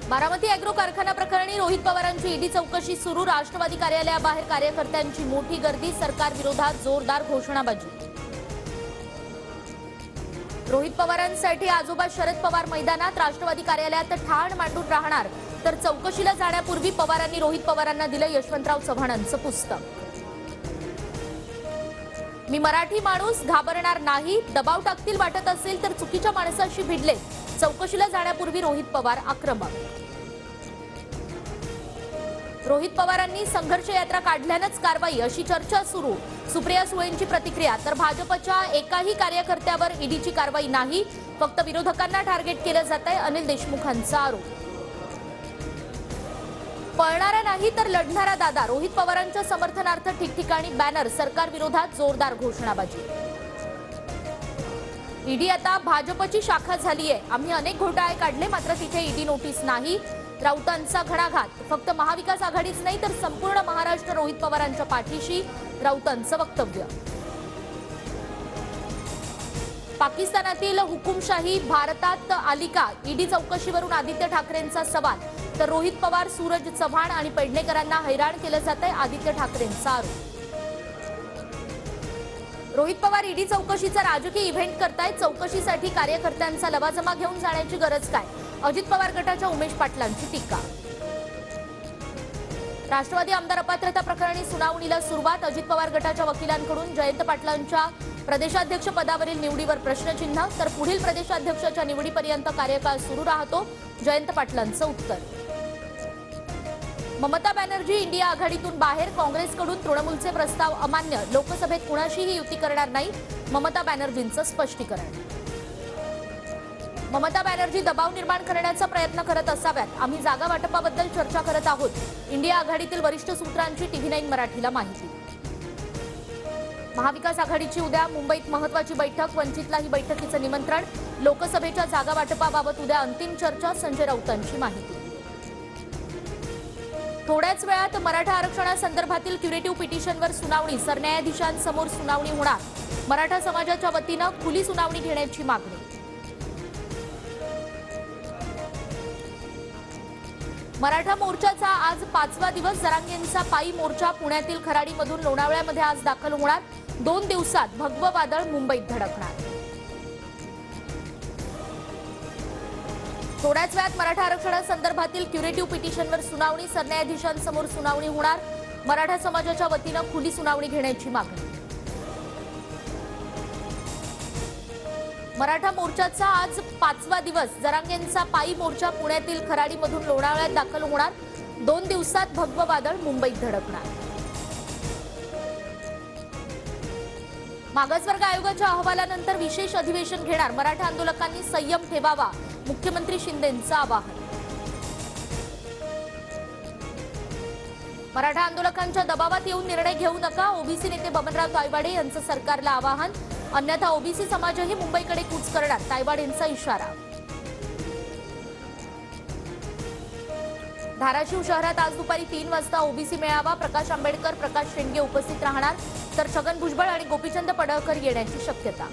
Baramati agro कारखाना प्रकरणी रोहित पवारांची ईडी चौकशी सुरू। राष्ट्रवादी कार्यालयाबाहेर कार्यकर्त्यांची मोठी गर्दी। सरकार विरोधात जोरदार घोषणाबाजी। रोहित पवारांसाठी आजोबा शरद पवार मैदानात। राष्ट्रवादी कार्यालयात ठाण मांडून राहणार, तर चौकशीला जाण्यापूर्वी पवारांनी रोहित पवारांना दिलं यशवंतराव चव्हाणांचं पुस्तक। मी मराठी माणूस, घाबरणार नाही। दबाव टाकतील वाटत असेल तर चुकीच्या माणसाशी भिडले। चौकशीला जाण्यापूर्वी रोहित पवार आक्रमक। रोहित पवारांनी संघर्ष यात्रा काढल्यानंच कारवाई, अशी चर्चा सुरू। सुप्रिया सुळेंची प्रतिक्रिया, तर भाजपच्या एकाही कार्यकर्त्यावर ईडीची कारवाई नाही, फक्त विरोधकांना टार्गेट केलं जातंय, अनिल देशमुखांचा आरोप। पळणारा नाही तर लढणारा दादा, रोहित पवारांच्या समर्थनार्थ ठिकठिकाणी बॅनर। सरकार विरोधात जोरदार घोषणाबाजी। ईडी आता भाजपची शाखा झाली आहे। आम्ही अनेक घोटाळे काढले, मात्र तिथे ईडी नोटीस नाही। राऊतांचा घणाघात, फक्त महाविकास आघाडीच नाही तर संपूर्ण महाराष्ट्र रोहित पवारांच्या पाठीशी, राऊतांचं वक्तव्य। पाकिस्तानातील हुकुमशाही भारतात आली का? ईडी चौकशीवरून आदित्य ठाकरेंचा सवाल, तर रोहित पवार, सूरज चव्हाण आणि पेडणेकरांना हैराण केलं जातंय, आदित्य ठाकरेंचा आरोप। रोहित पवार ईडी चौकशीचा राजकीय इव्हेंट करतायत। चौकशीसाठी कार्यकर्त्यांचा लवाजमा घेऊन जाण्याची गरज काय? अजित पवार गटाच्या उमेश पाटलांची टीका। राष्ट्रवादी आमदार अपात्रता प्रकरणी सुनावणीला सुरुवात। अजित पवार गटाच्या वकिलांकडून जयंत पाटलांच्या प्रदेशाध्यक्ष पदावरील निवडीवर प्रश्नचिन्ह, तर पुढील प्रदेशाध्यक्षाच्या निवडीपर्यंत कार्यकाळ सुरू राहतो, जयंत पाटलांचं उत्तर। ममता बॅनर्जी इंडिया आघाडीतून बाहेर। काँग्रेसकडून तृणमूलचे प्रस्ताव अमान्य। लोकसभेत कुणाशीही युती करणार नाही, ममता बॅनर्जींचं स्पष्टीकरण। ममता बॅनर्जी दबाव निर्माण करण्याचा प्रयत्न करत असाव्यात। आम्ही जागा वाटपाबद्दल चर्चा करत आहोत, इंडिया आघाडीतील वरिष्ठ सूत्रांची TV9 मराठीला माहिती। महाविकास आघाडीची उद्या मुंबईत महत्त्वाची बैठक। वंचितलाही बैठकीचं निमंत्रण। लोकसभेच्या जागा वाटपाबाबत उद्या अंतिम चर्चा, संजय राऊतांची माहिती। थोड्याच वेळात मराठा आरक्षणासंदर्भातील क्युरेटिव्ह पिटिशनवर सुनावणी। सरन्यायाधीशांसमोर सुनावणी होणार। मराठा समाजाच्या वतीनं खुली सुनावणी घेण्याची मागणी। मराठा मोर्चाचा आज 5वा दिवस। जरांगेंचा पायी मोर्चा पुण्यातील खराडीमधून लोणावळ्यामध्ये आज दाखल होणार। 2 दिवसात भगवं वादळ मुंबईत धडकणार। थोड्याच वेळात मराठा आरक्षणासंदर्भातील क्युरेटिव्ह पिटिशनवर सुनावणी। सरन्यायाधीशांसमोर सुनावणी होणार। मराठा समाजाच्या वतीनं खुली सुनावणी घेण्याची मागणी। मराठा मोर्चाचा आज 5वा दिवस। जरांगेंचा पायी मोर्चा पुण्यातील खराडीमधून लोणावळ्यात दाखल होणार। 2 दिवसात भगवं वादळ मुंबईत धडकणार। मागासवर्ग आयोगाच्या अहवालानंतर विशेष अधिवेशन घेणार। मराठा आंदोलकांनी संयम ठेवावा, मुख्यमंत्री शिंदेंचं आवाहन। मराठा आंदोलकांच्या दबावात येऊन निर्णय घेऊ नका, ओबीसी नेते बबनराव तायवाडे यांचं सरकारला आवाहन। अन्यथा ओबीसी समाजही मुंबईकडे कूच करणार, तायवाडेंचा इशारा। धाराशिव शहरात आज दुपारी 3 वाजता ओबीसी मेळावा। प्रकाश आंबेडकर, प्रकाश शेंडगे उपस्थित राहणार, तर छगन भुजबळ आणि गोपीचंद पडळकर येण्याची शक्यता।